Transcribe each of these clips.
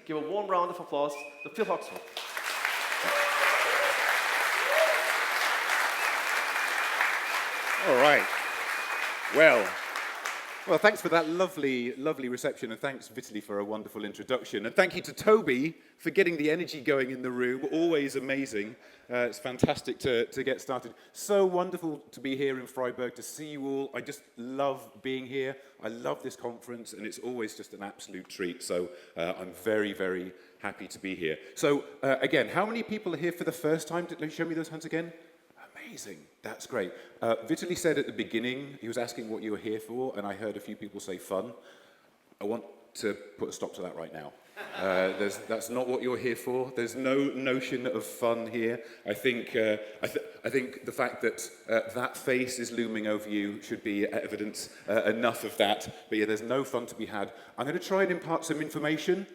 Give a warm round of applause to Phil HAWKSWORTH. All right. Well, thanks for that lovely reception, and thanks, Vitaly, for a wonderful introduction. And thank you to Toby for getting the energy going in the room. Always amazing. It's fantastic to get started. So wonderful to be here in Freiburg, to see you all. I just love being here. I love this conference, and it's always just an absolute treat. So I'm very, very happy to be here. So again, how many people are here for the first time? Show me those hands again. Amazing. That's great. Vitaly said at the beginning, he was asking what you were here for, and I heard a few people say fun. I want to put a stop to that right now. That's not what you're here for. There's no notion of fun here. I think the fact that that face is looming over you should be evidence enough of that. But yeah, there's no fun to be had. I'm going to try and impart some information.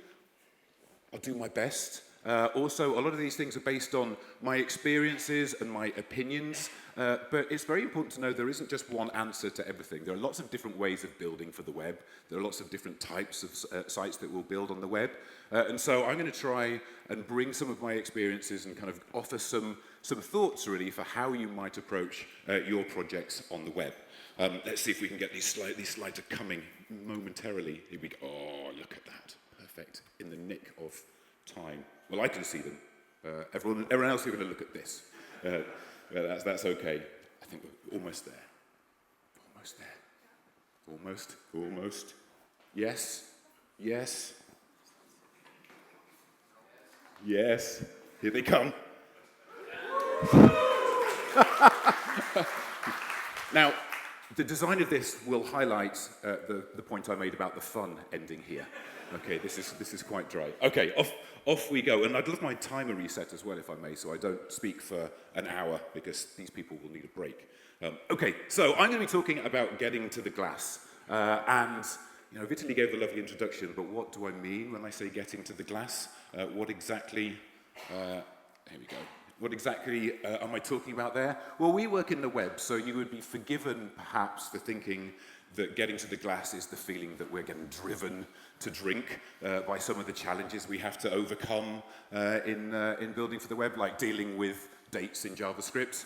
I'll do my best. Also, a lot of these things are based on my experiences and my opinions, but it's very important to know there isn't just one answer to everything. There are lots of different ways of building for the web. There are lots of different types of sites that we'll build on the web. And so I'm going to try and bring some of my experiences and kind of offer some thoughts, really, for how you might approach your projects on the web. Let's see if we can get these slides are coming momentarily. Here we go. Oh, look at that. Perfect. In the nick of time. Well, I can see them. Everyone else is going to look at this. That's okay. I think we're almost there. Almost there. Almost. Yes. Here they come. Now, the design of this will highlight the point I made about the fun ending here. Okay, this is quite dry. Okay, off we go. And I'd love my timer reset as well, if I may, so I don't speak for an hour, because these people will need a break. Okay, so I'm going to be talking about getting to the glass. And, Vitaly gave a lovely introduction, but what do I mean when I say getting to the glass? What exactly, here we go. What exactly am I talking about there? Well, we work in the web, so you would be forgiven, perhaps, for thinking that getting to the glass is the feeling that we're getting driven to drink by some of the challenges we have to overcome in building for the web, like dealing with dates in JavaScript,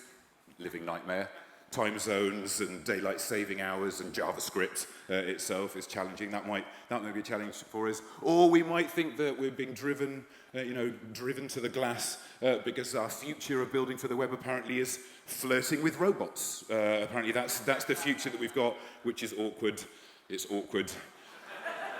living nightmare. Time zones and daylight saving hours and JavaScript itself is challenging. That might be a challenge for us. Or we might think that we're being driven to the glass because our future of building for the web apparently is flirting with robots. Apparently that's the future that we've got, which is awkward. It's awkward.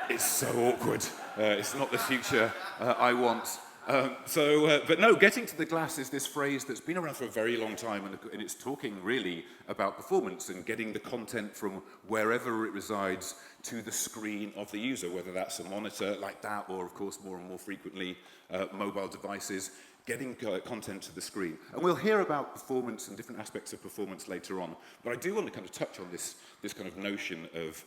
It's so awkward. It's not the future I want. But no, getting to the glass is this phrase that's been around for a very long time, and it's talking really about performance and getting the content from wherever it resides to the screen of the user, whether that's a monitor like that, or of course more and more frequently mobile devices, getting content to the screen. And we'll hear about performance and different aspects of performance later on, but I do want to kind of touch on this kind of notion of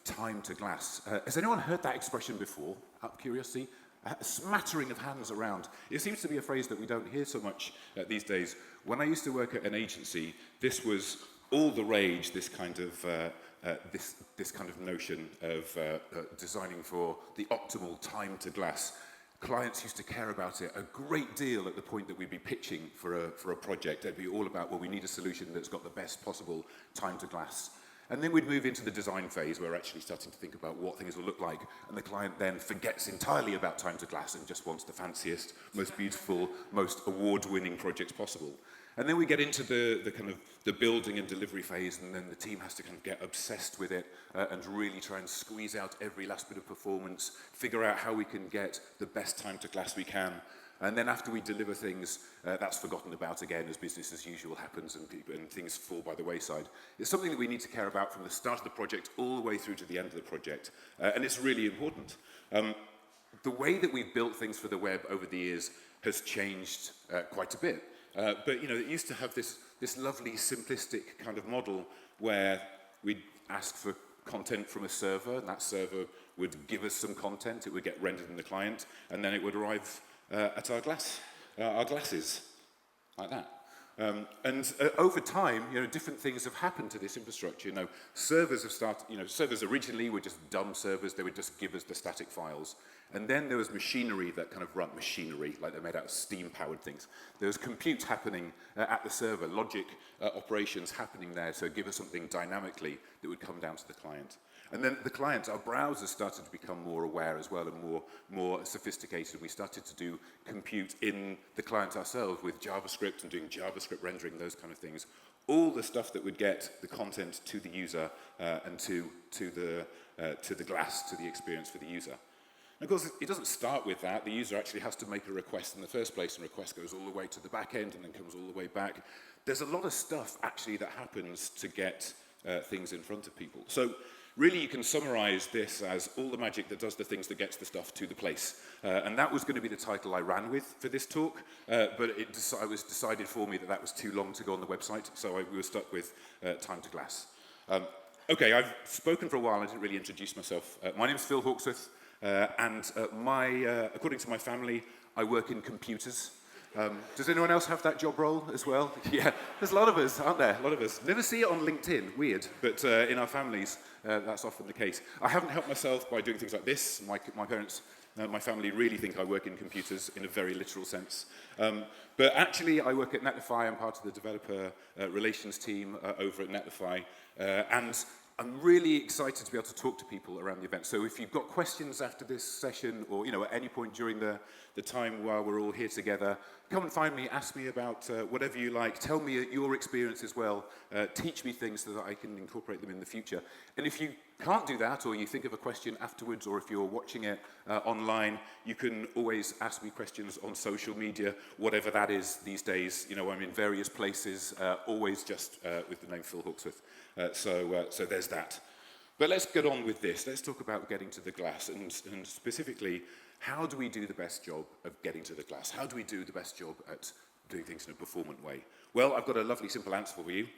time to glass. Has anyone heard that expression before, out of curiosity? A smattering of hands around. It seems to be a phrase that we don't hear so much these days. When I used to work at an agency, this was all the rage, this kind of notion of designing for the optimal time to glass. Clients used to care about it a great deal at the point that we'd be pitching for a project. It'd be all about, well, we need a solution that's got the best possible time to glass. And then we'd move into the design phase where we're actually starting to think about what things will look like. And the client then forgets entirely about time to glass and just wants the fanciest, most beautiful, most award-winning projects possible. And then we get into the kind of the building and delivery phase, and then the team has to kind of get obsessed with it and really try and squeeze out every last bit of performance, figure out how we can get the best time to glass we can. And then after we deliver things, that's forgotten about again as business as usual happens and things fall by the wayside. It's something that we need to care about from the start of the project all the way through to the end of the project. And it's really important. The way that we've built things for the web over the years has changed quite a bit. But it used to have this lovely simplistic kind of model where we'd ask for content from a server, and that server would give us some content, it would get rendered in the client, and then it would arrive at our glasses, like that. Over time, different things have happened to this infrastructure. Servers have started, servers originally were just dumb servers. They would just give us the static files. And then there was machinery that kind of run machinery, like they're made out of steam-powered things. There was compute happening at the server, logic operations happening there to give us something dynamically that would come down to the client. And then the clients, our browsers started to become more aware as well and more sophisticated. We started to do compute in the client ourselves with JavaScript and doing JavaScript rendering, those kind of things. All the stuff that would get the content to the user and to the glass, to the experience for the user. And of course, it doesn't start with that. The user actually has to make a request in the first place, and the request goes all the way to the back end and then comes all the way back. There's a lot of stuff, actually, that happens to get things in front of people. So really, you can summarize this as all the magic that does the things that gets the stuff to the place. And that was going to be the title I ran with for this talk, but it was decided for me that that was too long to go on the website, so we were stuck with Time to Glass. Okay, I've spoken for a while. I didn't really introduce myself. My name is Phil HAWKSWORTH. According to my family, I work in computers. Does anyone else have that job role as well? Yeah, there's a lot of us, aren't there? A lot of us. Never see it on LinkedIn, weird, but in our families, that's often the case. I haven't helped myself by doing things like this. My parents, my family really think I work in computers in a very literal sense. But actually, I work at Netlify. I'm part of the developer relations team over at Netlify. And I'm really excited to be able to talk to people around the event. So if you've got questions after this session or at any point during the time while we're all here together, come and find me, ask me about whatever you like, tell me your experience as well, teach me things so that I can incorporate them in the future. And if you can't do that, or you think of a question afterwards, or if you're watching it online, you can always ask me questions on social media, whatever that is these days. I'm in various places, always just with the name Phil HAWKSWORTH. So there's that. But let's get on with this. Let's talk about getting to the glass, and specifically, how do we do the best job of getting to the glass? How do we do the best job at doing things in a performant way? Well, I've got a lovely, simple answer for you.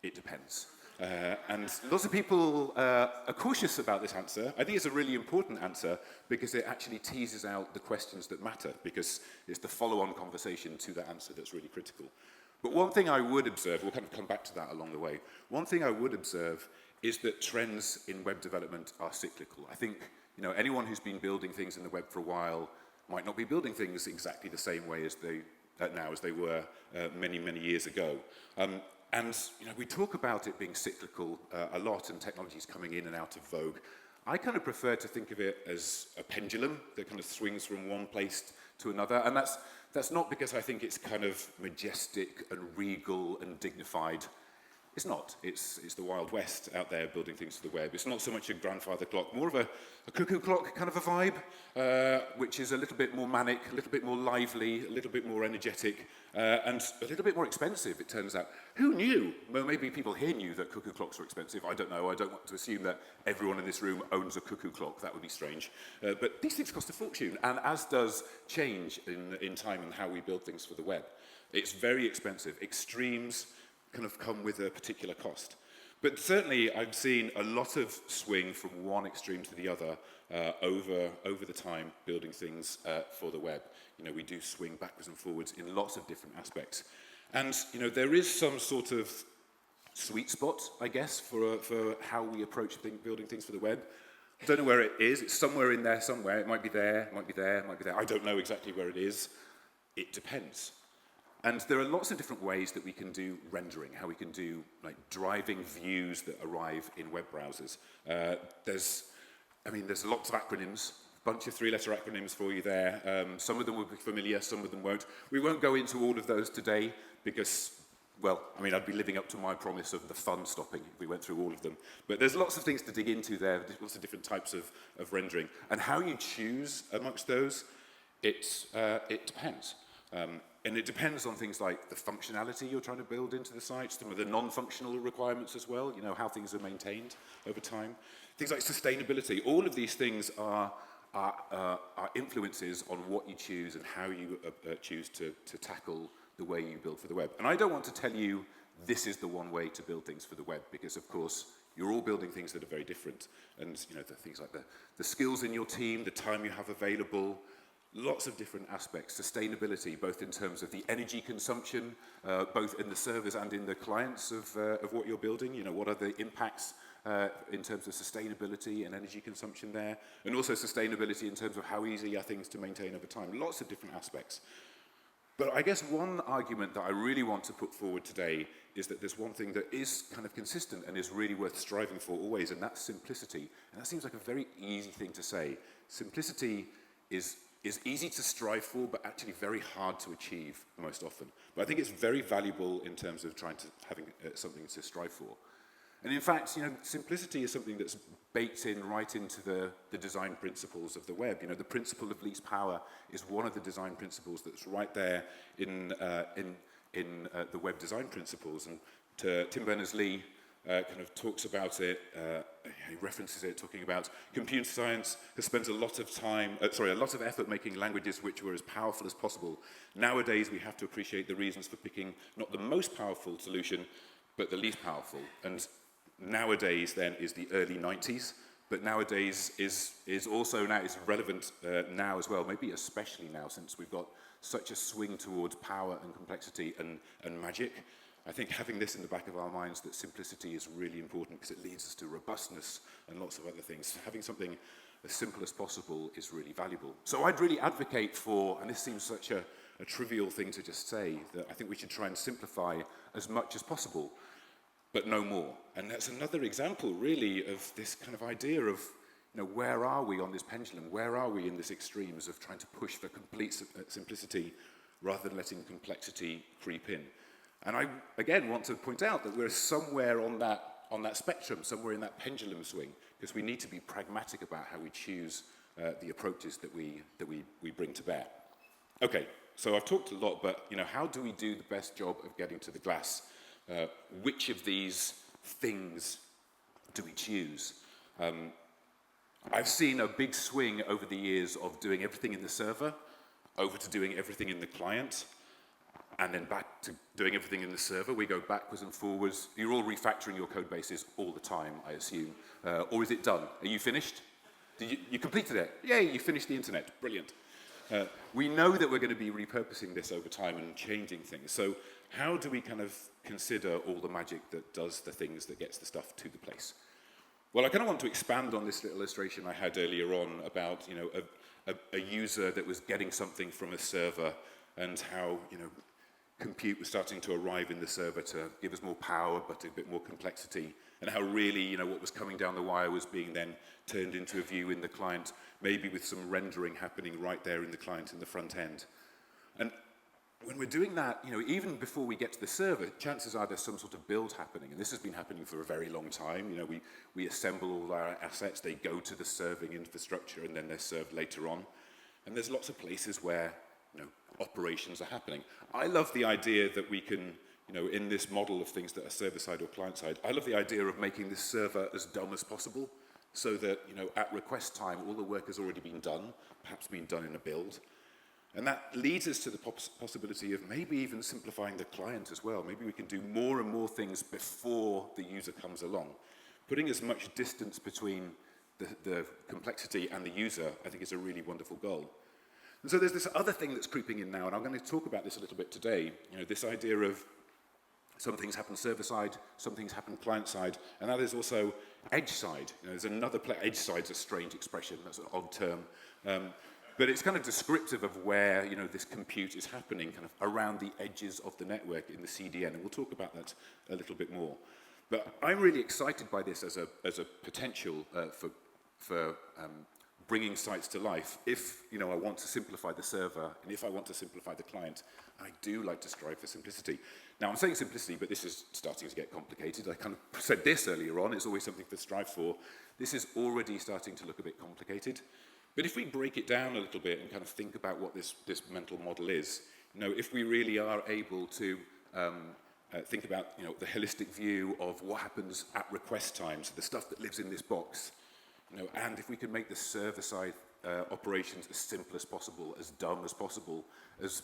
It depends. And lots of people are cautious about this answer. I think it's a really important answer because it actually teases out the questions that matter, because it's the follow-on conversation to that answer that's really critical. But one thing I would observe, we'll kind of come back to that along the way, one thing I would observe is that trends in web development are cyclical. I think anyone who's been building things in the web for a while might not be building things exactly the same way as they were many, many years ago. And we talk about it being cyclical a lot, and technology's coming in and out of vogue. I kind of prefer to think of it as a pendulum that kind of swings from one place to another, and that's not because I think it's kind of majestic and regal and dignified. It's not. It's the Wild West out there building things for the web. It's not so much a grandfather clock, more of a cuckoo clock kind of a vibe, which is a little bit more manic, a little bit more lively, a little bit more energetic, and a little bit more expensive, it turns out. Who knew? Well, maybe people here knew that cuckoo clocks were expensive. I don't know. I don't want to assume that everyone in this room owns a cuckoo clock. That would be strange. But these things cost a fortune, and as does change in time and how we build things for the web. It's very expensive. Extremes kind of come with a particular cost. But certainly I've seen a lot of swing from one extreme to the other over the time building things for the web. We do swing backwards and forwards in lots of different aspects. And there is some sort of sweet spot, I guess, for how we approach building things for the web. I don't know where it is. It's somewhere in there somewhere. It might be there, it might be there, it might be there. I don't know exactly where it is. It depends. And there are lots of different ways that we can do rendering, how we can do driving views that arrive in web browsers. There's lots of acronyms, a bunch of three-letter acronyms for you there. Some of them will be familiar, some of them won't. We won't go into all of those today because, I'd be living up to my promise of the fun stopping if we went through all of them. But there's lots of things to dig into there, lots of different types of rendering. And how you choose amongst those, it depends. And it depends on things like the functionality you're trying to build into the site, some of the non-functional requirements as well, how things are maintained over time. Things like sustainability. All of these things are influences on what you choose and how you choose to tackle the way you build for the web. And I don't want to tell you this is the one way to build things for the web, because of course you're all building things that are very different. And the things like the skills in your team, the time you have available, lots of different aspects. Sustainability, both in terms of the energy consumption, both in the servers and in the clients of what you're building. You know, what are the impacts in terms of sustainability and energy consumption there, and also sustainability in terms of how easy are things to maintain over time. Lots of different aspects. But I guess one argument that I really want to put forward today is that there's one thing that is kind of consistent and is really worth striving for always, and that's simplicity. And that seems like a very easy thing to say. Simplicity is easy to strive for, but actually very hard to achieve most often. But I think it's very valuable in terms of having something to strive for. And in fact, you know, simplicity is something that's baked in right into the design principles of the web. You know, the principle of least power is one of the design principles that's right there in the web design principles. And Tim Berners-Lee kind of talks about it, he references it, talking about computer science has spent a lot of effort making languages which were as powerful as possible. Nowadays, we have to appreciate the reasons for picking not the most powerful solution, but the least powerful. And nowadays, then, is the early 90s, but nowadays is also now, is relevant now as well, maybe especially now, since we've got such a swing towards power and complexity and magic. I think having this in the back of our minds, that simplicity is really important because it leads us to robustness and lots of other things. Having something as simple as possible is really valuable. So I'd really advocate for, and this seems such a trivial thing to just say, that I think we should try and simplify as much as possible, but no more. And that's another example, really, of this kind of idea of, you know, where are we on this pendulum? Where are we in this extremes of trying to push for complete simplicity rather than letting complexity creep in? And I, again, want to point out that we're somewhere on that spectrum, somewhere in that pendulum swing, because we need to be pragmatic about how we choose the approaches that we bring to bear. Okay, so I've talked a lot, but, you know, how do we do the best job of getting to the glass? Which of these things do we choose? I've seen a big swing over the years of doing everything in the server, over to doing everything in the client, and then back to doing everything in the server. We go backwards and forwards. You're all refactoring your code bases all the time, I assume. Or is it done? Are you finished? You completed it? Yay, you finished the internet. Brilliant. We know that we're going to be repurposing this over time and changing things. So how do we kind of consider all the magic that does the things that gets the stuff to the place? Well, I kind of want to expand on this little illustration I had earlier on about, you know, a user that was getting something from a server and how, you know, compute was starting to arrive in the server to give us more power but a bit more complexity, and how really, you know, what was coming down the wire was being then turned into a view in the client, maybe with some rendering happening right there in the client in the front end. And when we're doing that, you know, even before we get to the server, chances are there's some sort of build happening, and this has been happening for a very long time. You know, we assemble all our assets, they go to the serving infrastructure, and then they're served later on. And there's lots of places where, you know, operations are happening. I love the idea that we can, you know, in this model of things that are server-side or client-side, I love the idea of making this server as dumb as possible so that, you know, at request time, all the work has already been done, perhaps been done in a build. And that leads us to the possibility of maybe even simplifying the client as well. Maybe we can do more and more things before the user comes along. Putting as much distance between the complexity and the user, I think, is a really wonderful goal. And so there's this other thing that's creeping in now, and I'm going to talk about this a little bit today. You know, this idea of some things happen server-side, some things happen client-side, and that is also edge-side. You know, there's another edge-side's a strange expression, that's an odd term. But it's kind of descriptive of where, you know, this compute is happening, kind of around the edges of the network in the CDN, and we'll talk about that a little bit more. But I'm really excited by this as a potential for bringing sites to life. If, you know, I want to simplify the server, and if I want to simplify the client, I do like to strive for simplicity. Now, I'm saying simplicity, but this is starting to get complicated. I kind of said this earlier on, it's always something to strive for. This is already starting to look a bit complicated. But if we break it down a little bit and kind of think about what this mental model is, you know, if we really are able to think about, you know, the holistic view of what happens at request time, so the stuff that lives in this box, you know, and if we can make the server-side operations as simple as possible, as dumb as possible, as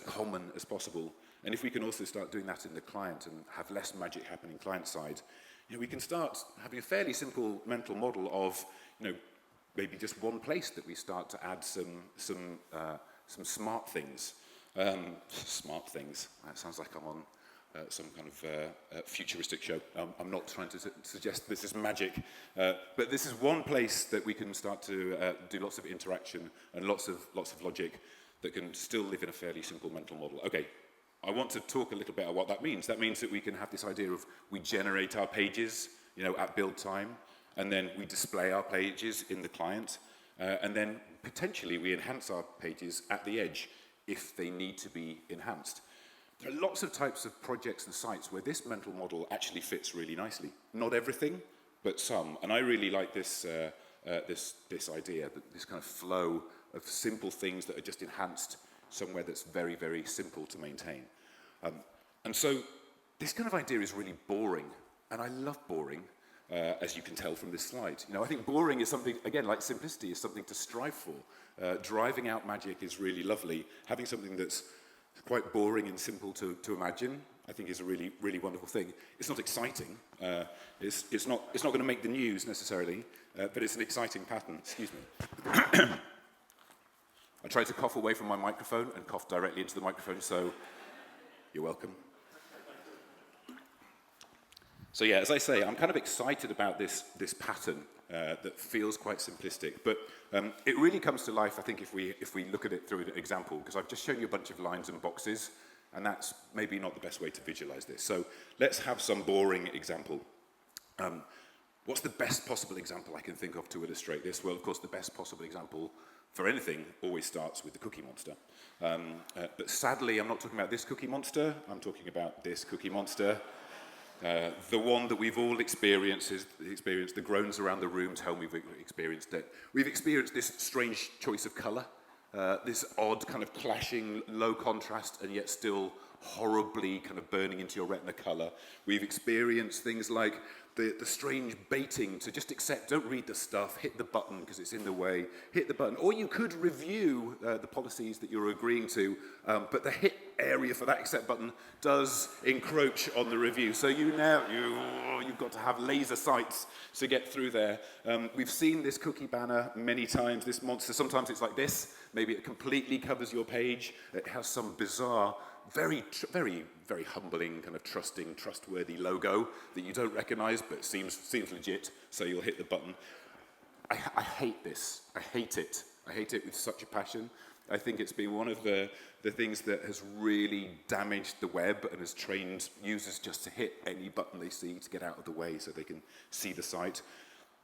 common as possible, and if we can also start doing that in the client and have less magic happening client-side, you know, we can start having a fairly simple mental model of, you know, maybe just one place that we start to add some smart things. Smart things. That sounds like I'm on some kind of futuristic show. I'm not trying to suggest this is magic, but this is one place that we can start to do lots of interaction and lots of logic that can still live in a fairly simple mental model. Okay, I want to talk a little bit about what that means. That means that we can have this idea of we generate our pages, at build time, and then we display our pages in the client, and then potentially we enhance our pages at the edge if they need to be enhanced. There are lots of types of projects and sites where this mental model actually fits really nicely. Not everything, but some. And I really like this idea, this kind of flow of simple things that are just enhanced somewhere that's very, very simple to maintain. And so this kind of idea is really boring. And I love boring, as you can tell from this slide. I think boring is something, again, like simplicity, is something to strive for. Driving out magic is really lovely. Having something that's quite boring and simple to imagine, I think, is a really, really wonderful thing. It's not exciting. It's not going to make the news necessarily, but it's an exciting pattern. Excuse me. I tried to cough away from my microphone and cough directly into the microphone, so you're welcome. So yeah, as I say, I'm kind of excited about this pattern that feels quite simplistic, but it really comes to life, I think, if we look at it through an example, because I've just shown you a bunch of lines and boxes, and that's maybe not the best way to visualize this. So let's have some boring example. What's the best possible example I can think of to illustrate this? Well, of course, the best possible example for anything always starts with the Cookie Monster. But sadly, I'm not talking about this Cookie Monster. I'm talking about this Cookie Monster. The one that we've all experienced, the groans around the room tell me we've experienced it. We've experienced this strange choice of color, this odd kind of clashing, low contrast, and yet still horribly kind of burning into your retina color. We've experienced things like the strange baiting to just accept, don't read the stuff, hit the button because it's in the way, hit the button. Or you could review the policies that you're agreeing to, but the hit area for that accept button does encroach on the review. So you've got to have laser sights to get through there. We've seen this cookie banner many times, this monster. Sometimes it's like this. Maybe it completely covers your page. It has some bizarre, very, very, very humbling, kind of trusting, trustworthy logo that you don't recognize, but seems legit, so you'll hit the button. I hate this. I hate it. I hate it with such a passion. I think it's been one of the things that has really damaged the web and has trained users just to hit any button they see to get out of the way so they can see the site.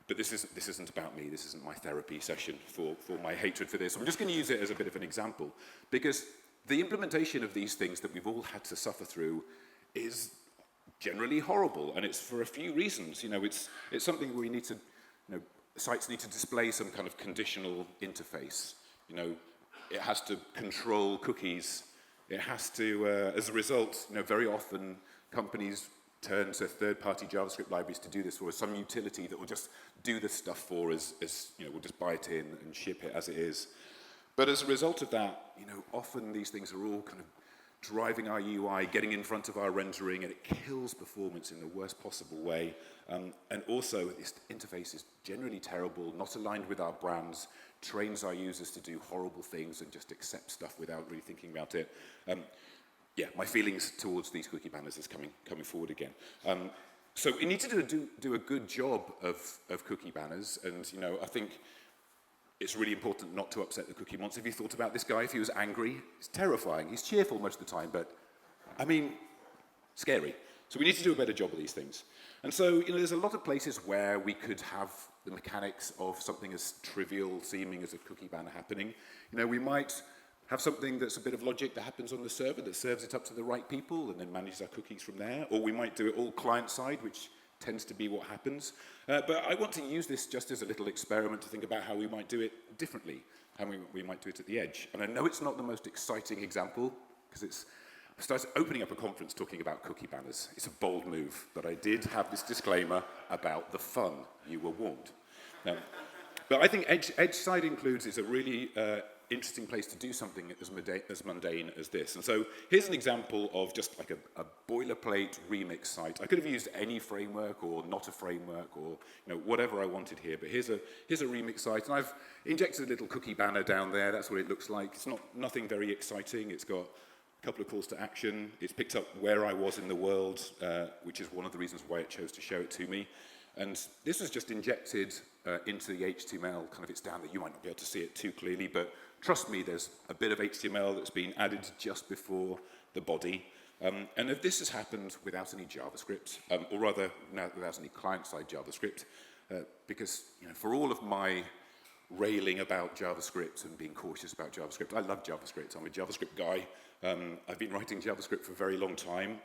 But this isn't about me. This isn't my therapy session for my hatred for this. I'm just going to use it as a bit of an example, because the implementation of these things that we've all had to suffer through is generally horrible, and it's for a few reasons. It's something where we need to, sites need to display some kind of conditional interface. It has to control cookies. It has to, as a result, very often companies turn to third-party JavaScript libraries to do this, or some utility that will just do this stuff for us, we'll just buy it in and ship it as it is. But as a result of that, often these things are all kind of driving our UI, getting in front of our rendering, and it kills performance in the worst possible way. And also, this interface is generally terrible, not aligned with our brands, trains our users to do horrible things and just accept stuff without really thinking about it. My feelings towards these cookie banners is coming forward again. So we need to do a good job of cookie banners, and I think it's really important not to upset the cookie monster. Have you thought about this guy? If he was angry, it's terrifying. He's cheerful most of the time, but scary. So we need to do a better job of these things. And so, there's a lot of places where we could have the mechanics of something as trivial seeming as a cookie banner happening. We might have something that's a bit of logic that happens on the server that serves it up to the right people and then manages our cookies from there. Or we might do it all client-side, which tends to be what happens. But I want to use this just as a little experiment to think about how we might do it differently, how we might do it at the edge. And I know it's not the most exciting example, because I started opening up a conference talking about cookie banners. It's a bold move, but I did have this disclaimer about the fun. You were warned. But I think edge side includes is a really interesting place to do something as mundane as this. And so here's an example of just like a boilerplate remix site. I could have used any framework or not a framework or whatever I wanted here. But here's a remix site, and I've injected a little cookie banner down there. That's what it looks like. It's nothing very exciting. It's got a couple of calls to action. It's picked up where I was in the world, which is one of the reasons why it chose to show it to me. And this was just injected into the HTML, kind of it's down there. You might not be able to see it too clearly, but trust me, there's a bit of HTML that's been added just before the body. And if this has happened without any JavaScript, or rather without any client-side JavaScript, because for all of my railing about JavaScript and being cautious about JavaScript, I love JavaScript. I'm a JavaScript guy. I've been writing JavaScript for a very long time.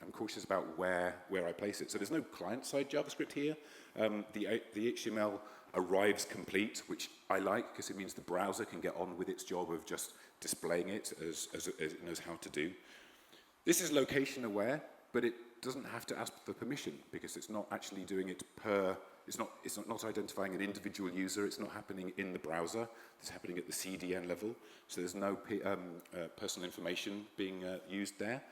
I'm cautious about where I place it. So there's no client-side JavaScript here. The HTML arrives complete, which I like because it means the browser can get on with its job of just displaying it as it knows how to do. This is location aware, but it doesn't have to ask for permission because it's not actually doing it it's not identifying an individual user. It's not happening in the browser. It's happening at the CDN level. So there's no personal information being used there.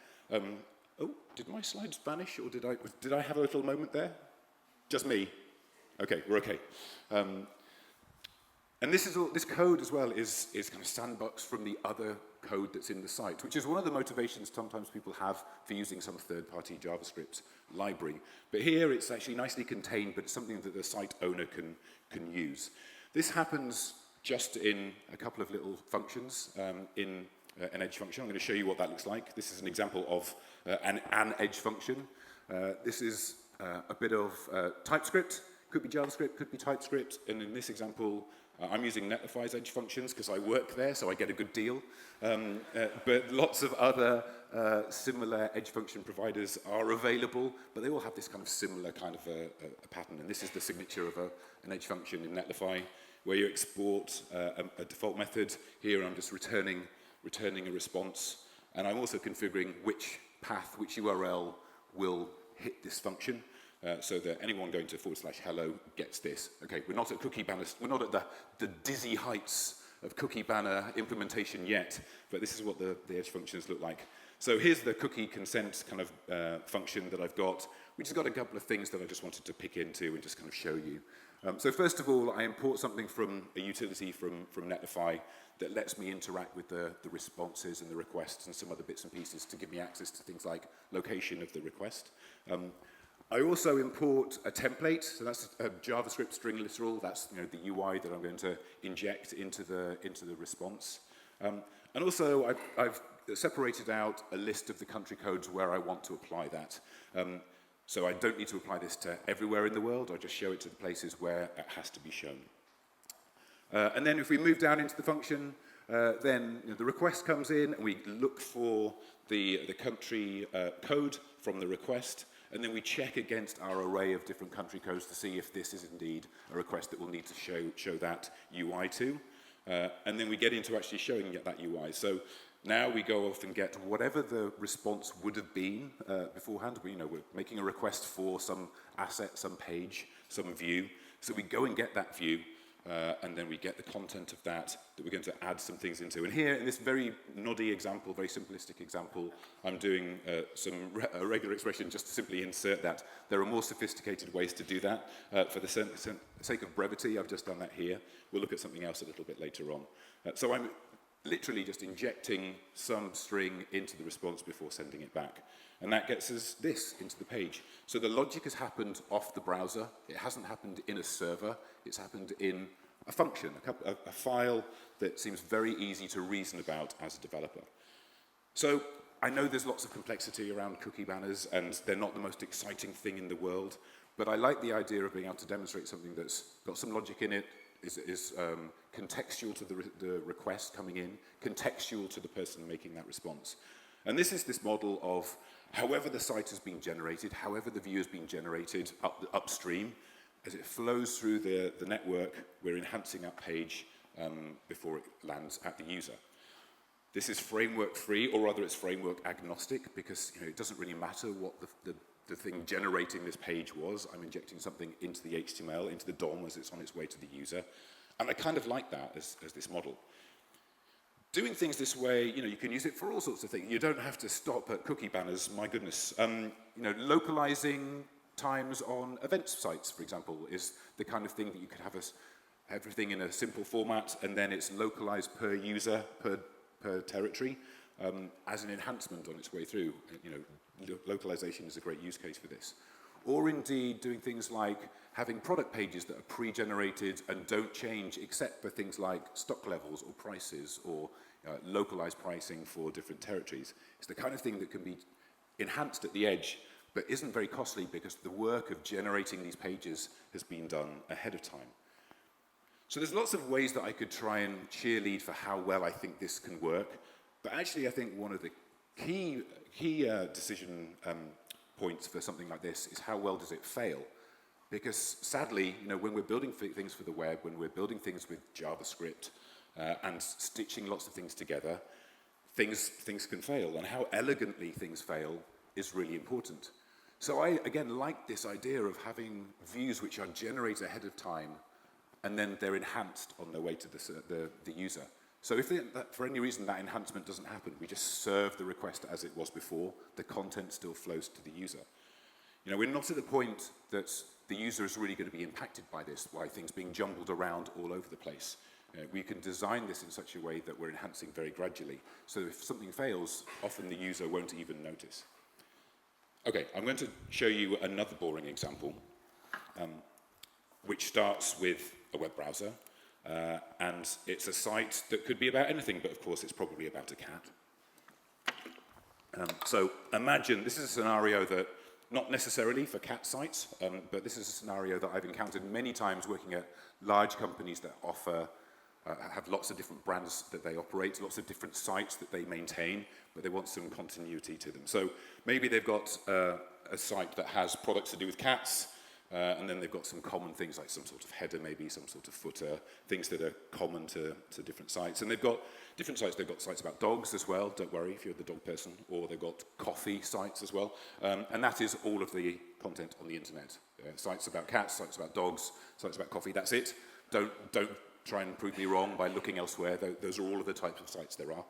Oh, did my slides vanish, or did I have a little moment there? Just me? Okay, we're okay. And this code as well is kind of sandbox from the other code that's in the site, which is one of the motivations sometimes people have for using some third-party JavaScript library. But here it's actually nicely contained, but it's something that the site owner can use. This happens just in a couple of little functions in an edge function. I'm going to show you what that looks like. This is an example of an edge function. This is a bit of TypeScript. Could be JavaScript, could be TypeScript. And in this example, I'm using Netlify's edge functions because I work there, so I get a good deal. But lots of other similar edge function providers are available, but they all have this kind of similar kind of a pattern. And this is the signature of an edge function in Netlify, where you export a default method. Here I'm just returning a response. And I'm also configuring which path, which URL will hit this function. So that anyone going to /hello gets this. Okay, we're not at cookie banners, we're not at the dizzy heights of cookie banner implementation yet, but this is what the edge functions look like. So here's the cookie consent kind of function that I've got, which has got a couple of things that I just wanted to pick into and just kind of show you. So first of all, I import something from a utility from Netlify that lets me interact with the responses and the requests and some other bits and pieces to give me access to things like location of the request. I also import a template, so that's a JavaScript string literal. That's the UI that I'm going to inject into the response. And also I've separated out a list of the country codes where I want to apply that. So I don't need to apply this to everywhere in the world. I just show it to the places where it has to be shown. And then if we move down into the function, then the request comes in, and we look for the country code from the request. And then we check against our array of different country codes to see if this is indeed a request that we'll need to show that UI to. And then we get into actually showing that UI. So now we go off and get whatever the response would have been beforehand. We're making a request for some asset, some page, some view. So we go and get that view, and then we get the content of that we're going to add some things into. And here, in this very noddy example, very simplistic example, I'm doing a regular expression just to simply insert that. There are more sophisticated ways to do that. For the sake of brevity, I've just done that here. We'll look at something else a little bit later on. So I'm literally just injecting some string into the response before sending it back. And that gets us this into the page. So the logic has happened off the browser. It hasn't happened in a server. It's happened in a function, a file that seems very easy to reason about as a developer. So I know there's lots of complexity around cookie banners, and they're not the most exciting thing in the world, but I like the idea of being able to demonstrate something that's got some logic in it, is contextual to the request coming in, contextual to the person making that response. And this is this model of however the site has been generated, however the view has been generated upstream, as it flows through the network, we're enhancing that page before it lands at the user. This is framework free, or rather it's framework agnostic, because it doesn't really matter what the the thing generating this page was. I'm injecting something into the HTML, into the DOM as it's on its way to the user. And I kind of like that as this model. Doing things this way, you can use it for all sorts of things. You don't have to stop at cookie banners, my goodness. Localizing times on event sites, for example, is the kind of thing that you could have everything in a simple format, and then it's localized per user, per territory, as an enhancement on its way through. Localization is a great use case for this. Or indeed doing things like having product pages that are pre-generated and don't change except for things like stock levels or prices or localized pricing for different territories. It's the kind of thing that can be enhanced at the edge but isn't very costly because the work of generating these pages has been done ahead of time. So there's lots of ways that I could try and cheerlead for how well I think this can work, but actually I think one of the key decision points for something like this is how well does it fail? Because sadly, when we're building things for the web, when we're building things with JavaScript and stitching lots of things together, things can fail, and how elegantly things fail is really important. So I, again, like this idea of having views which are generated ahead of time, and then they're enhanced on their way to the user. So if for any reason that enhancement doesn't happen, we just serve the request as it was before, the content still flows to the user. We're not at the point that the user is really going to be impacted by this, by things being jumbled around all over the place. We can design this in such a way that we're enhancing very gradually. So if something fails, often the user won't even notice. Okay, I'm going to show you another boring example, which starts with a web browser. And it's a site that could be about anything, but of course it's probably about a cat. So imagine, this is a scenario that, not necessarily for cat sites, but this is a scenario that I've encountered many times working at large companies that offer, have lots of different brands that they operate, lots of different sites that they maintain, but they want some continuity to them. So maybe they've got a site that has products to do with cats, and then they've got some common things like some sort of header, maybe some sort of footer, things that are common to different sites. And they've got different sites. They've got sites about dogs as well, don't worry if you're the dog person, or they've got coffee sites as well. And that is all of the content on the internet. Sites about cats, sites about dogs, sites about coffee, that's it. Don't try and prove me wrong by looking elsewhere. Those are all of the types of sites there are.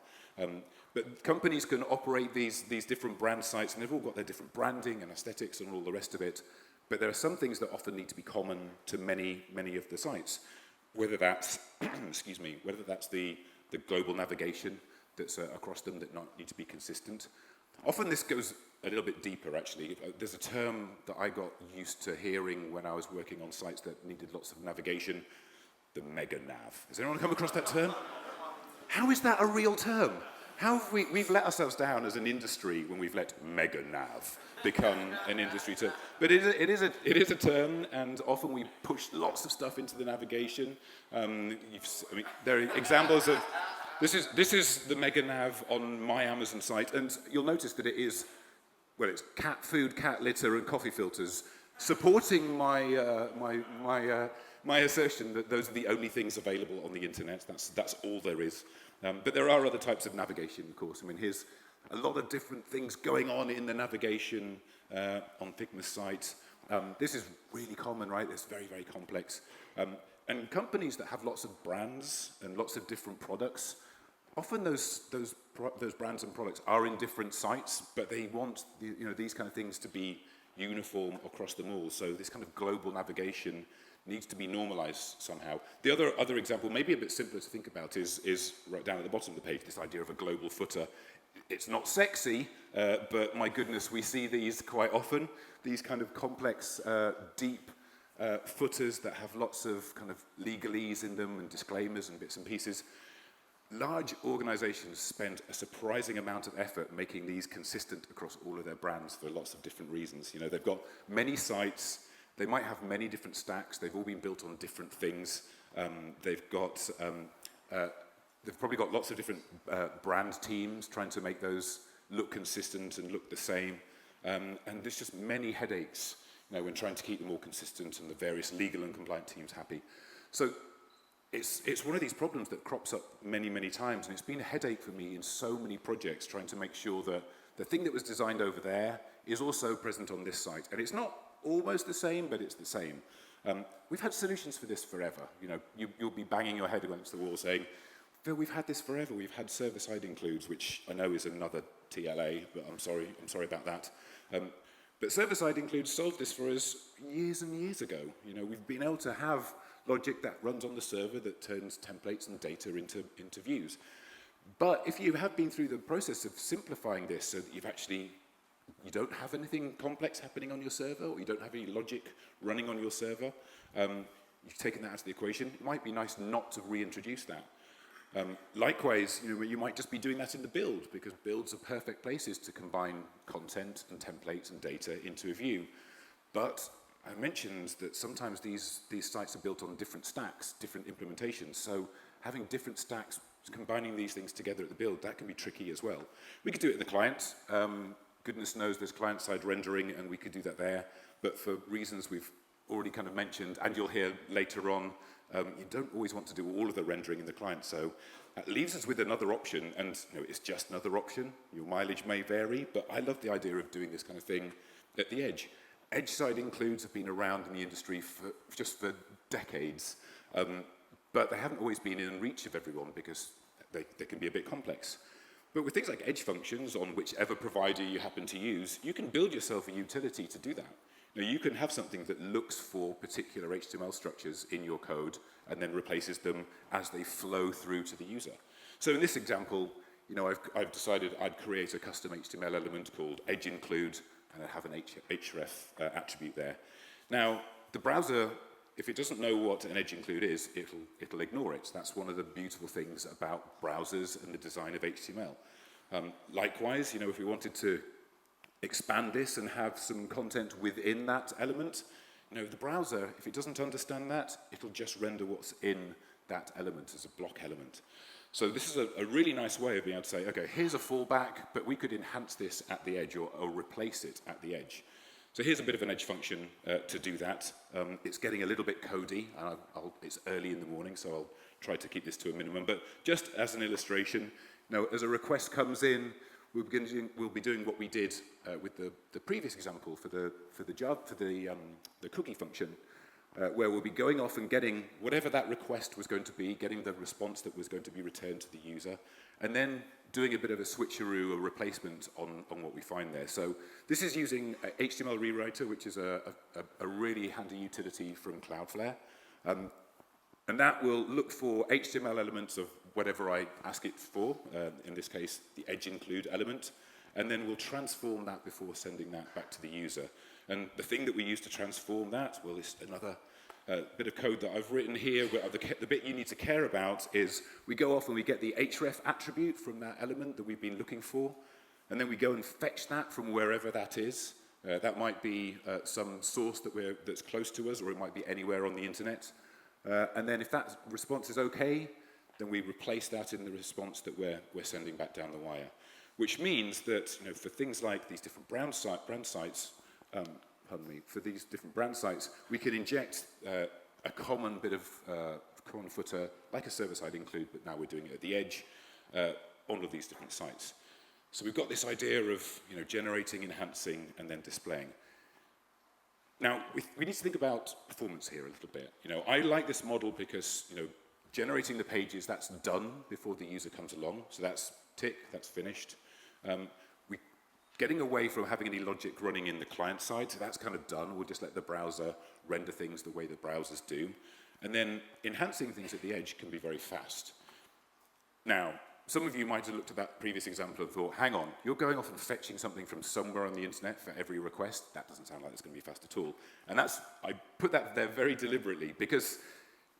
But companies can operate these different brand sites, and they've all got their different branding and aesthetics and all the rest of it. But there are some things that often need to be common to many of the sites, whether that's, excuse me, whether that's the global navigation that's across them that need to be consistent. Often this goes a little bit deeper, actually. There's a term that I got used to hearing when I was working on sites that needed lots of navigation, the mega nav. Has anyone come across that term? How is that a real term? How have we've let ourselves down as an industry when we've let mega nav become an industry term? But it is a term, and often we push lots of stuff into the navigation. There are examples of this is the mega nav on my Amazon site, and you'll notice that it is, well, it's cat food, cat litter, and coffee filters, supporting my assertion that those are the only things available on the internet. That's all there is. But there are other types of navigation, of course. Here's a lot of different things going on in the navigation on Figma's site. This is really common, right? It's very, very complex. And companies that have lots of brands and lots of different products, often those brands and products are in different sites, but they want these kind of things to be uniform across them all. So this kind of global navigation needs to be normalized somehow. The other example, maybe a bit simpler to think about, is right down at the bottom of the page, this idea of a global footer. It's not sexy, but my goodness, we see these quite often, these kind of complex, deep footers that have lots of kind of legalese in them and disclaimers and bits and pieces. Large organizations spend a surprising amount of effort making these consistent across all of their brands for lots of different reasons. They've got many sites. They might have many different stacks. They've all been built on different things. They've probably got lots of different brand teams trying to make those look consistent and look the same. And there's just many headaches, when trying to keep them all consistent and the various legal and compliant teams happy. So it's one of these problems that crops up many times, and it's been a headache for me in so many projects trying to make sure that the thing that was designed over there is also present on this site. And it's not almost the same, but it's the same. We've had solutions for this forever. You know, you'll be banging your head against the wall saying, Phil, we've had this forever. We've had server-side includes, which I know is another TLA, but I'm sorry about that. But server-side includes solved this for us years and years ago. You know, we've been able to have logic that runs on the server that turns templates and data into views. But if you have been through the process of simplifying this so that you don't have anything complex happening on your server, or you don't have any logic running on your server, you've taken that out of the equation, it might be nice not to reintroduce that. Likewise, you might just be doing that in the build, because builds are perfect places to combine content and templates and data into a view. But I mentioned that sometimes these sites are built on different stacks, different implementations. So having different stacks, combining these things together at the build, that can be tricky as well. We could do it in the client. Goodness knows there's client-side rendering, and we could do that there. But for reasons we've already kind of mentioned, and you'll hear later on, you don't always want to do all of the rendering in the client. So that leaves us with another option, and it's just another option. Your mileage may vary, but I love the idea of doing this kind of thing at the edge. Edge-side includes have been around in the industry for decades, but they haven't always been in reach of everyone because they can be a bit complex. But with things like edge functions on whichever provider you happen to use, you can build yourself a utility to do that. You can have something that looks for particular HTML structures in your code and then replaces them as they flow through to the user. So in this example, I've decided I'd create a custom HTML element called edge include, and I have an href attribute there. Now, the browser, if it doesn't know what an edge include is, it'll ignore it. That's one of the beautiful things about browsers and the design of HTML. Likewise, if we wanted to expand this and have some content within that element, the browser, if it doesn't understand that, it'll just render what's in that element as a block element. So this is a really nice way of being able to say, okay, here's a fallback, but we could enhance this at the edge or replace it at the edge. So here's a bit of an edge function to do that. It's getting a little bit codey. It's early in the morning, so I'll try to keep this to a minimum. But just as an illustration, as a request comes in, we'll be doing what we did with the previous example for the cookie function, where we'll be going off and getting whatever that request was going to be, getting the response that was going to be returned to the user, and then doing a bit of a switcheroo, a replacement on what we find there. So this is using HTML Rewriter, which is a really handy utility from Cloudflare. And that will look for HTML elements of whatever I ask it for, in this case, the edge include element, and then we'll transform that before sending that back to the user. And the thing that we use to transform that, well, is another bit of code that I've written here, where the bit you need to care about is we go off and we get the href attribute from that element that we've been looking for, and then we go and fetch that from wherever that is. That might be some source that's close to us, or it might be anywhere on the internet. And then if that response is okay, then we replace that in the response that we're sending back down the wire. Which means that for things like these different brand sites, for these different brand sites, we can inject a common bit of common footer, like a server-side include, but now we're doing it at the edge, on all of these different sites. So we've got this idea of generating, enhancing, and then displaying. Now, we need to think about performance here a little bit. I like this model because, generating the pages, that's done before the user comes along. So that's tick, that's finished. We're getting away from having any logic running in the client side, so that's kind of done. We'll just let the browser render things the way the browsers do. And then enhancing things at the edge can be very fast. Now, some of you might have looked at that previous example and thought, hang on, you're going off and fetching something from somewhere on the internet for every request? That doesn't sound like it's going to be fast at all. And I put that there very deliberately because,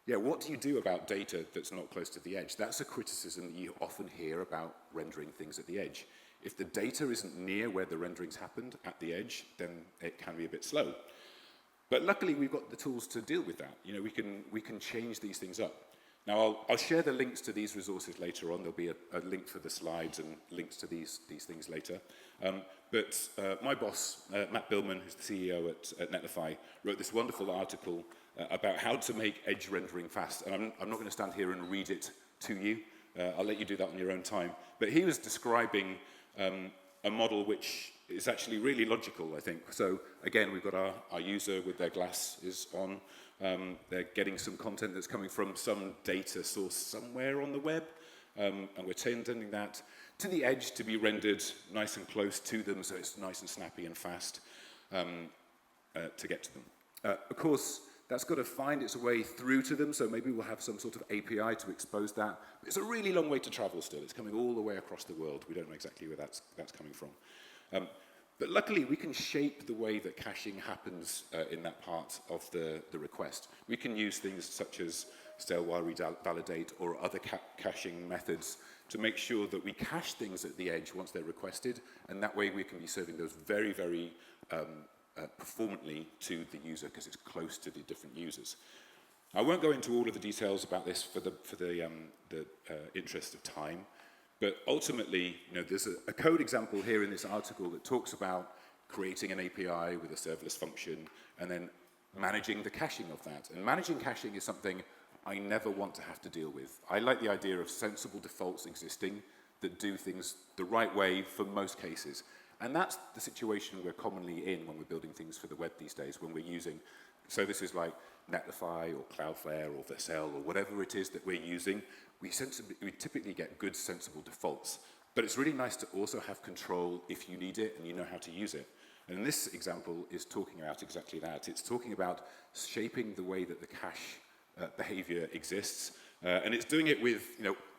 what do you do about data that's not close to the edge? That's a criticism that you often hear about rendering things at the edge. If the data isn't near where the renderings happened at the edge, then it can be a bit slow. But luckily, we've got the tools to deal with that. We can change these things up. Now, I'll share the links to these resources later on. There'll be a link for the slides and links to these things later. But my boss, Matt Billman, who's the CEO at Netlify, wrote this wonderful article about how to make edge rendering fast. And I'm not going to stand here and read it to you. I'll let you do that on your own time. But he was describing a a model which is actually really logical, I think. So again, we've got our user with their glasses on. They're getting some content that's coming from some data source somewhere on the web, and we're sending that to the edge to be rendered nice and close to them, so it's nice and snappy and fast to get to them. Of course, that's got to find its way through to them, so maybe we'll have some sort of API to expose that. But it's a really long way to travel still. It's coming all the way across the world. We don't know exactly where that's coming from. But luckily, we can shape the way that caching happens in that part of the request. We can use things such as stale while revalidate or other caching methods to make sure that we cache things at the edge once they're requested, and that way we can be serving those very, very performantly to the user because it's close to the different users. I won't go into all of the details about this for the interest of time, but ultimately, there's a code example here in this article that talks about creating an API with a serverless function and then managing the caching of that. And managing caching is something I never want to have to deal with. I like the idea of sensible defaults existing that do things the right way for most cases. And that's the situation we're commonly in when we're building things for the web these days, when we're using services like Netlify or Cloudflare or Vercel or whatever it is that we're using. We typically get good, sensible defaults. But it's really nice to also have control if you need it and you know how to use it. And this example is talking about exactly that. It's talking about shaping the way that the cache behavior exists. And it's doing it with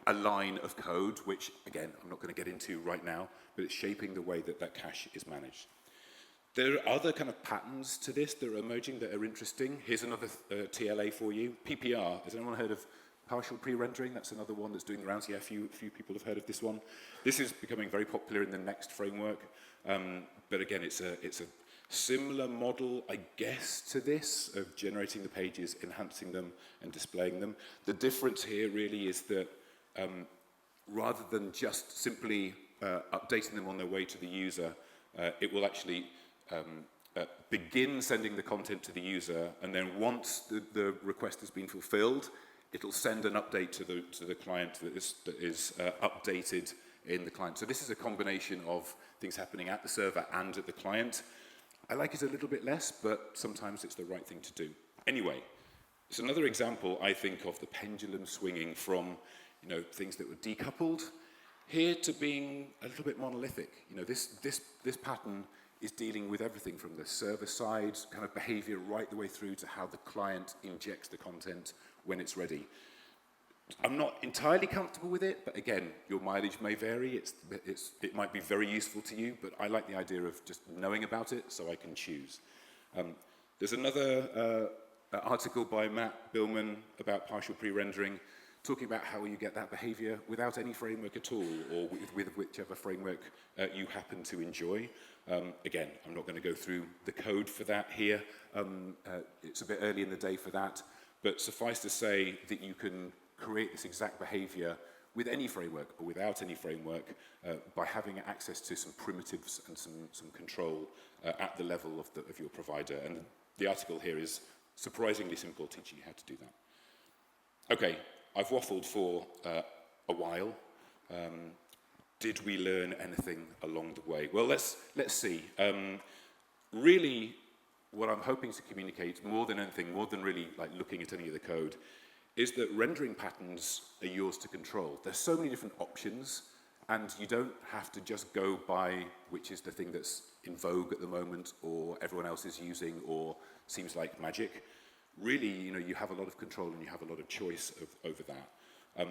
a line of code, which, again, I'm not going to get into right now, but it's shaping the way that that cache is managed. There are other kind of patterns to this that are emerging that are interesting. Here's another TLA for you. PPR. Has anyone heard of partial pre-rendering? That's another one that's doing the rounds. Yeah, a few people have heard of this one. This is becoming very popular in the Next framework. But again, it's a similar model, I guess, to this, of generating the pages, enhancing them, and displaying them. The difference here really is that rather than just simply updating them on their way to the user, it will actually begin sending the content to the user, and then once the request has been fulfilled, it'll send an update to the client that is updated in the client. So this is a combination of things happening at the server and at the client. I like it a little bit less, but sometimes it's the right thing to do. Anyway, it's another example, I think, of the pendulum swinging from things that were decoupled here to being a little bit monolithic. This pattern is dealing with everything from the server side kind of behavior right the way through to how the client injects the content when it's ready. I'm not entirely comfortable with it, but again, your mileage may vary. It might be very useful to you, but I like the idea of just knowing about it so I can choose. There's another article by Matt Billman about partial pre-rendering, talking about how you get that behavior without any framework at all, or with whichever framework you happen to enjoy. Again, I'm not going to go through the code for that here. It's a bit early in the day for that, but suffice to say that you can create this exact behavior with any framework or without any framework by having access to some primitives and some control at the level of your provider. And the article here is surprisingly simple, teaching you how to do that. Okay, I've waffled for a while. Did we learn anything along the way? Well, let's see. Really, what I'm hoping to communicate more than anything, more than really like looking at any of the code, is that rendering patterns are yours to control. There's so many different options, and you don't have to just go by which is the thing that's in vogue at the moment, or everyone else is using, or seems like magic. Really, you have a lot of control and you have a lot of choice over that.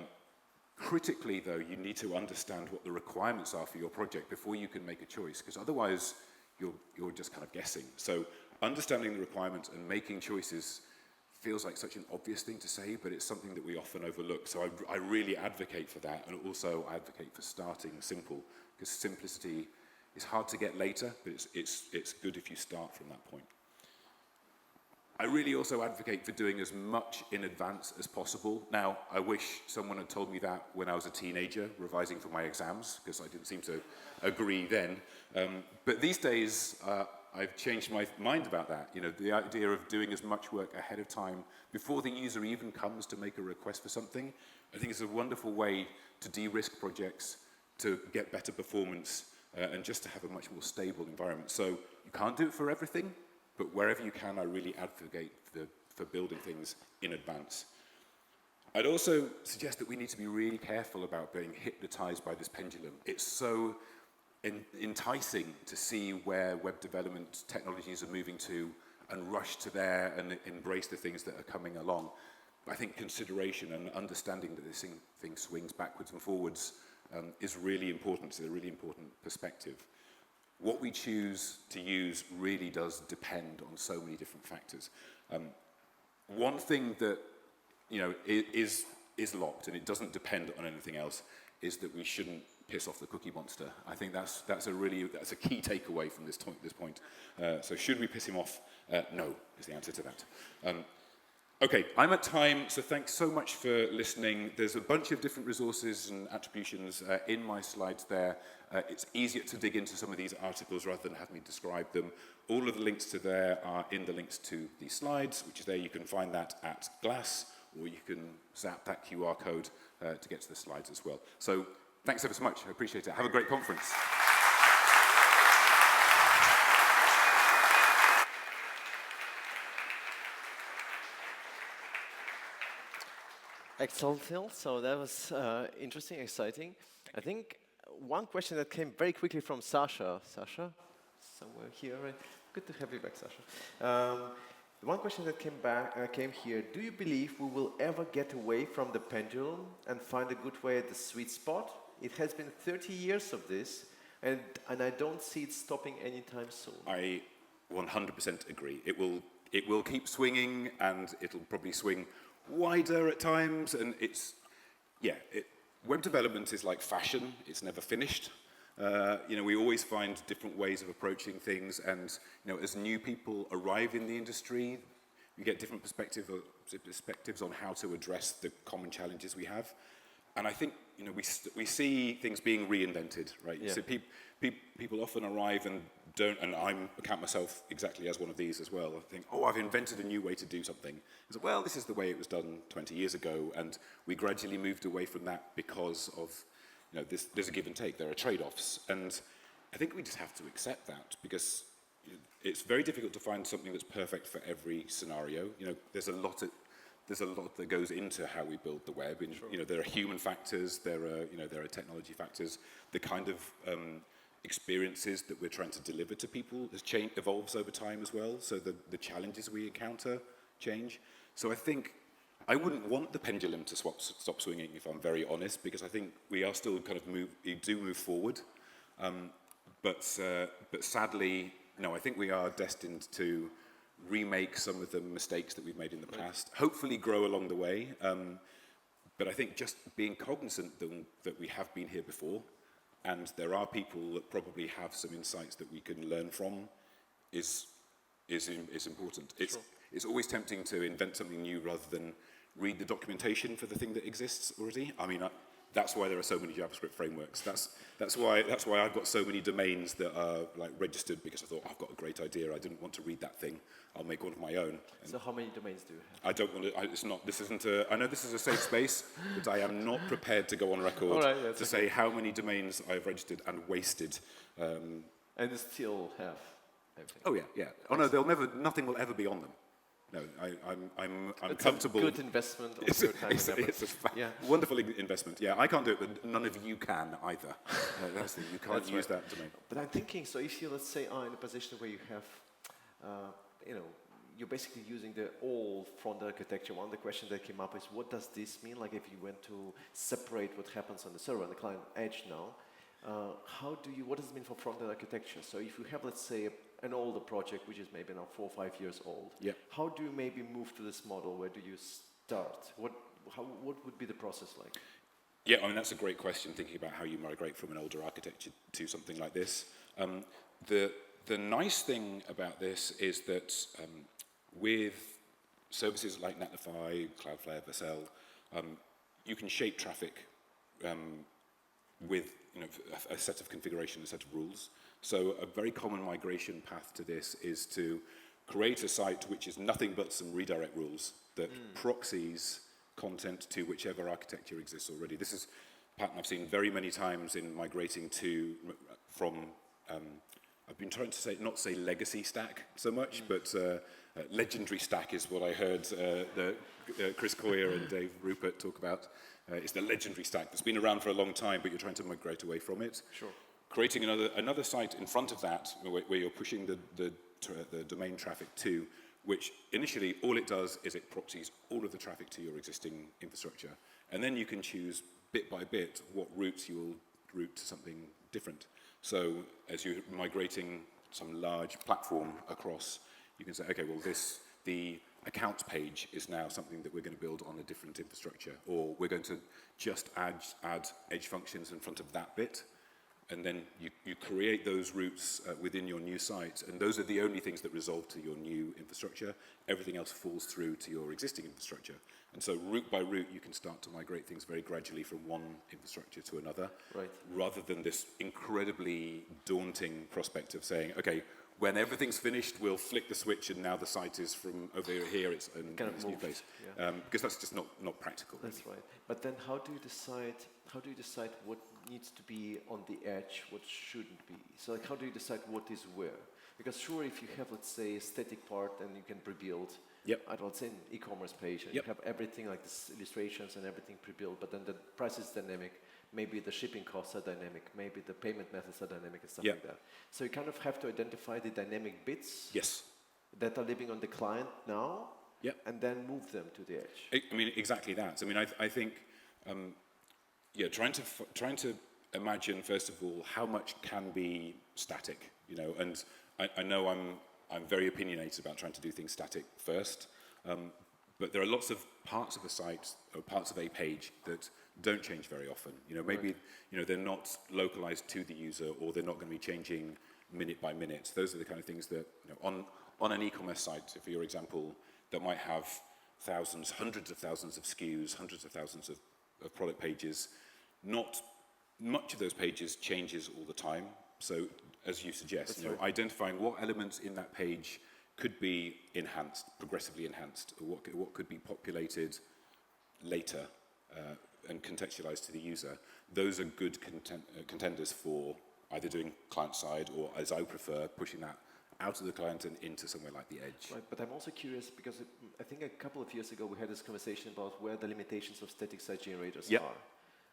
Critically, though, you need to understand what the requirements are for your project before you can make a choice, because otherwise you're just kind of guessing. So understanding the requirements and making choices feels like such an obvious thing to say, but it's something that we often overlook. So I really advocate for that, and also I advocate for starting simple, because simplicity is hard to get later, but it's good if you start from that point. I really also advocate for doing as much in advance as possible. Now, I wish someone had told me that when I was a teenager, revising for my exams, because I didn't seem to agree then. But these days, I've changed my mind about that. The idea of doing as much work ahead of time before the user even comes to make a request for something, I think is a wonderful way to de-risk projects, to get better performance, and just to have a much more stable environment. So you can't do it for everything, but wherever you can, I really advocate for building things in advance. I'd also suggest that we need to be really careful about being hypnotized by this pendulum. It's so enticing to see where web development technologies are moving to and rush to there and embrace the things that are coming along. I think consideration and understanding that this thing swings backwards and forwards is really important. It's a really important perspective. What we choose to use really does depend on so many different factors. One thing that is locked, and it doesn't depend on anything else, is that we shouldn't piss off the cookie monster. I think that's a key takeaway from this point. So should we piss him off? No, is the answer to that. Okay, I'm at time, so thanks so much for listening. There's a bunch of different resources and attributions in my slides there. It's easier to dig into some of these articles rather than have me describe them. All of the links to there are in the links to these slides, which is there. You can find that at Glass, or you can zap that QR code to get to the slides as well. So thanks ever so much. I appreciate it. Have a great conference. Excellent, Phil. So that was interesting, exciting. I think one question that came very quickly from Sasha. Sasha, somewhere here, right? Good to have you back, Sasha. One question that came here: do you believe we will ever get away from the pendulum and find a good way at the sweet spot? It has been 30 years of this, and I don't see it stopping anytime soon. I 100% agree. It will keep swinging, and it'll probably swing wider at times, and web development is like fashion. It's never finished. We always find different ways of approaching things, and as new people arrive in the industry, we get different perspectives on how to address the common challenges we have. And I think we see things being reinvented, right? Yeah. So people often arrive and don't, and I count myself exactly as one of these as well. I think, I've invented a new way to do something. So, well, this is the way it was done 20 years ago, and we gradually moved away from that because of, there's a give and take. There are trade-offs, and I think we just have to accept that, because it's very difficult to find something that's perfect for every scenario. There's a lot that goes into how we build the web. And, there are human factors, there are technology factors. The kind of experiences that we're trying to deliver to people evolves over time as well. So the challenges we encounter change. So I think I wouldn't want the pendulum to stop swinging, if I'm very honest, because I think we are still we do move forward. But sadly, no, I think we are destined to remake some of the mistakes that we've made in the past, hopefully grow along the way. But I think just being cognizant that we have been here before, and there are people that probably have some insights that we can learn from, is important. It's always tempting to invent something new rather than read the documentation for the thing that exists already. I mean, that's why there are so many JavaScript frameworks. That's why I've got so many domains that are registered, because I thought, I've got a great idea. I didn't want to read that thing. I'll make one of my own. And so how many domains do you have? I don't want to. I know this is a safe space, but I am not prepared to go on record to say how many domains I've registered and wasted. And you still have everything. Oh yeah. Oh no, nothing will ever be on them. No, I'm it's comfortable. It's a good investment of your time. It's a wonderful investment. Yeah, I can't do it, but none of you can either. That's the thing. You can't use that domain. But I'm thinking, so if you, let's say, are in a position where you have, you're basically using the old front architecture. One of the questions that came up is, what does this mean? Like if you went to separate what happens on the server and the client edge now, what does it mean for front-end architecture? So if you have, let's say, an older project, which is maybe now 4 or 5 years old, how do you maybe move to this model? Where do you start? What would be the process like? Yeah, I mean, that's a great question, thinking about how you migrate from an older architecture to something like this. The nice thing about this is that with services like Netlify, Cloudflare, Vercel, you can shape traffic with a set of configuration, a set of rules. So a very common migration path to this is to create a site which is nothing but some redirect rules that proxies content to whichever architecture exists already. This is pattern I've seen very many times in migrating from, I've been trying to not say legacy stack so much, but legendary stack is what I heard Chris Coyer and Dave Rupert talk about. It's the legendary stack that's been around for a long time, but you're trying to migrate away from it. Sure. Creating another site in front of that, where you're pushing the domain traffic to, which initially all it does is it proxies all of the traffic to your existing infrastructure. And then you can choose bit by bit what routes you will route to something different. So as you're migrating some large platform across, you can say, okay, well, the accounts page is now something that we're going to build on a different infrastructure, or we're going to just add edge functions in front of that bit. And then you create those routes within your new site, and those are the only things that resolve to your new infrastructure. Everything else falls through to your existing infrastructure. And so route by route, you can start to migrate things very gradually from one infrastructure to another, right, rather than this incredibly daunting prospect of saying, okay, when everything's finished, we'll flick the switch, and now the site is from over here, it's in this new place. Yeah. Because that's just not practical. That's right. But then how do you decide what needs to be on the edge, what shouldn't be? So like, how do you decide what is where? Because sure, if you have, let's say, a static part, and you can pre-build, let's say an e-commerce page, and you have everything like this illustrations and everything pre-built, but then the price is dynamic, maybe the shipping costs are dynamic, maybe the payment methods are dynamic and stuff like that. So you kind of have to identify the dynamic bits that are living on the client now, and then move them to the edge. I mean, exactly that. I mean, I think, trying to imagine, first of all, how much can be static, you know, and I know I'm very opinionated about trying to do things static first, but there are lots of parts of a site or parts of a page that don't change very often. You know, maybe they're not localized to the user, or they're not going to be changing minute by minute. Those are the kind of things that, you know, on an e-commerce site, for your example, that might have thousands, hundreds of thousands of SKUs, hundreds of thousands of product pages. Not much of those pages changes all the time. So, as you suggest, identifying what elements in that page could be enhanced, progressively enhanced, or what could be populated later and contextualized to the user. Those are good contenders for either doing client-side, or, as I prefer, pushing that out of the client and into somewhere like the edge. Right, but I'm also curious, because I think a couple of years ago we had this conversation about where the limitations of static site generators are.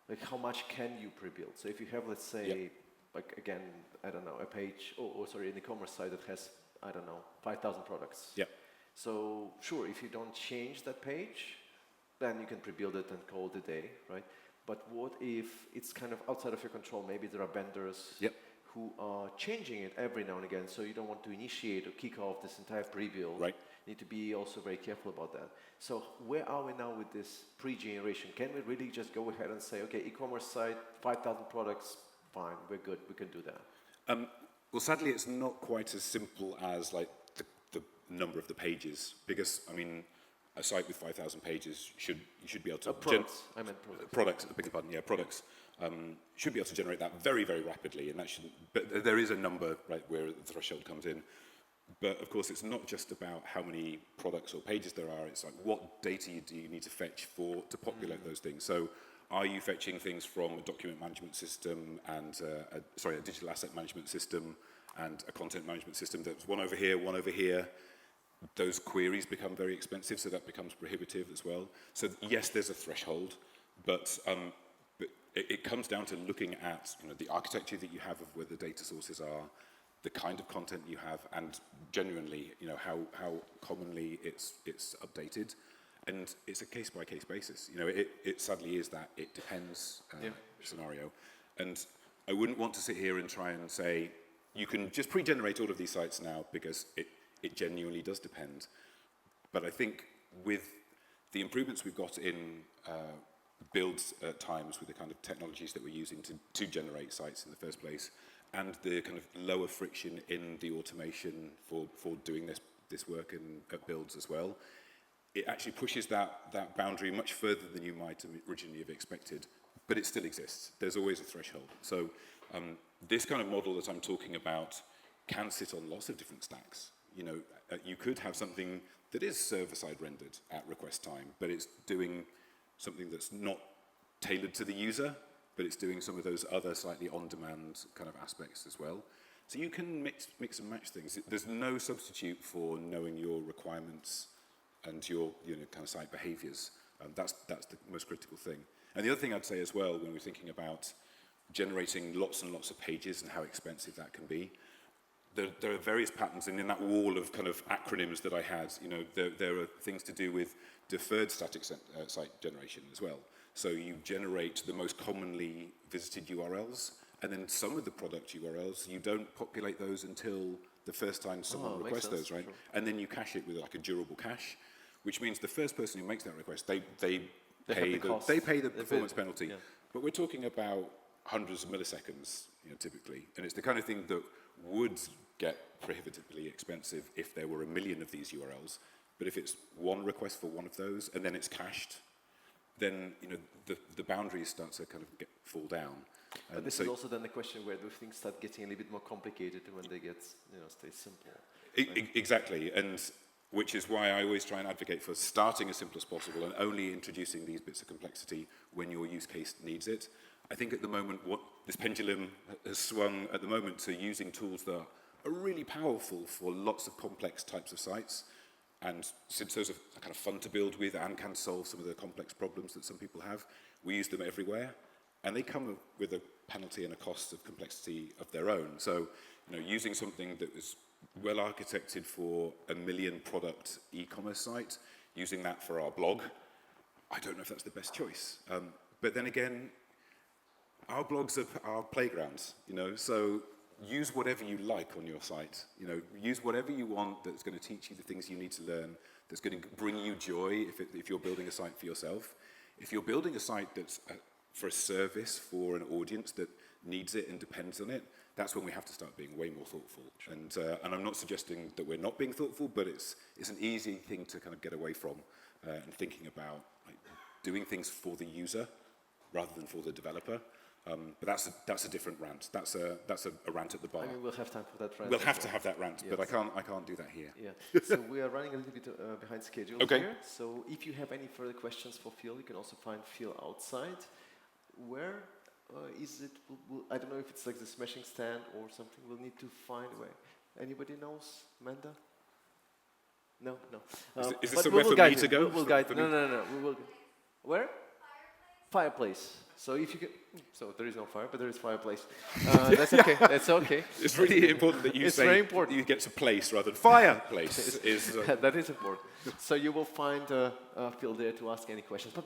Like, how much can you pre-build? So if you have, let's say, like, again, I don't know, a page, an e-commerce site that has, I don't know, 5,000 products. So sure, if you don't change that page, then you can pre-build it and call it a day, right? But what if it's kind of outside of your control? Maybe there are vendors who are changing it every now and again, so you don't want to initiate or kick off this entire pre-build. Right. You need to be also very careful about that. So where are we now with this pre-generation? Can we really just go ahead and say, okay, e-commerce site, 5,000 products, fine, we're good, we can do that? Well, sadly, it's not quite as simple as like the number of the pages, because, I mean, a site with 5,000 pages you should be able to... products. I meant products. Products, I beg your pardon, products. Should be able to generate that very, very rapidly, and that shouldn't... But there is a number, right, where the threshold comes in. But, of course, it's not just about how many products or pages there are. It's like, what data do you need to fetch to populate those things? So, are you fetching things from a document management system and, a digital asset management system and a content management system that's one over here, one over here? Those queries become very expensive, so that becomes prohibitive as well. So, yes, there's a threshold, but it comes down to looking at, you know, the architecture that you have of where the data sources are, the kind of content you have, and genuinely, you know, how commonly it's updated, and it's a case-by-case basis. You know, it sadly is that it depends scenario, and I wouldn't want to sit here and try and say you can just pre-generate all of these sites now, because it genuinely does depend. But I think with the improvements we've got in build times, with the kind of technologies that we're using to generate sites in the first place, and the kind of lower friction in the automation for doing this work at builds as well, it actually pushes that boundary much further than you might originally have expected, but it still exists. There's always a threshold. So this kind of model that I'm talking about can sit on lots of different stacks. You know, you could have something that is server-side rendered at request time, but it's doing something that's not tailored to the user, but it's doing some of those other slightly on-demand kind of aspects as well. So you can mix and match things. There's no substitute for knowing your requirements and your kind of site behaviors. That's the most critical thing. And the other thing I'd say as well, when we're thinking about generating lots and lots of pages and how expensive that can be, there are various patterns, and in that wall of kind of acronyms that I had, there are things to do with deferred static site generation as well. So you generate the most commonly visited URLs, and then some of the product URLs, you don't populate those until the first time someone requests those, right? Sure. And then you cache it with like a durable cache, which means the first person who makes that request, they pay the performance penalty. Yeah. But we're talking about hundreds of milliseconds, typically, and it's the kind of thing that would get prohibitively expensive if there were 1 million of these URLs. But if it's one request for one of those, and then it's cached, then the boundaries start to kind of fall down. But this is also then the question where do things start getting a little bit more complicated when they get, stay simple. Right? Exactly, and which is why I always try and advocate for starting as simple as possible and only introducing these bits of complexity when your use case needs it. I think at the moment, what this pendulum has swung at the moment to using tools that are really powerful for lots of complex types of sites. And since those are kind of fun to build with and can solve some of the complex problems that some people have, we use them everywhere. And they come with a penalty and a cost of complexity of their own. So, using something that was well architected for a 1 million product e-commerce site, using that for our blog, I don't know if that's the best choice. But then again, our blogs are our playgrounds, so use whatever you like on your site. Use whatever you want that's going to teach you the things you need to learn, that's going to bring you joy if you're building a site for yourself. If you're building a site that's for a service for an audience that needs it and depends on it, that's when we have to start being way more thoughtful. And I'm not suggesting that we're not being thoughtful, but it's an easy thing to kind of get away from and thinking about doing things for the user rather than for the developer. But that's a different rant. That's a rant at the bar. I mean, we'll have time for that rant. We'll have to have that rant, yes. But I can't do that here. Yeah. So we are running a little bit behind schedule here. So if you have any further questions for Phil, you can also find Phil outside. Where is it? I don't know if it's like the smashing stand or something. We'll need to find where. Anybody knows, Amanda? No. Is this somewhere for me to go? We'll guide. No. We will. Where? Fireplace. So if you can, so there is no fire, but there is fireplace. That's okay. That's okay. It's really important that you say very important. You get to place rather than fireplace. That is important. So you will find Phil there to ask any questions. But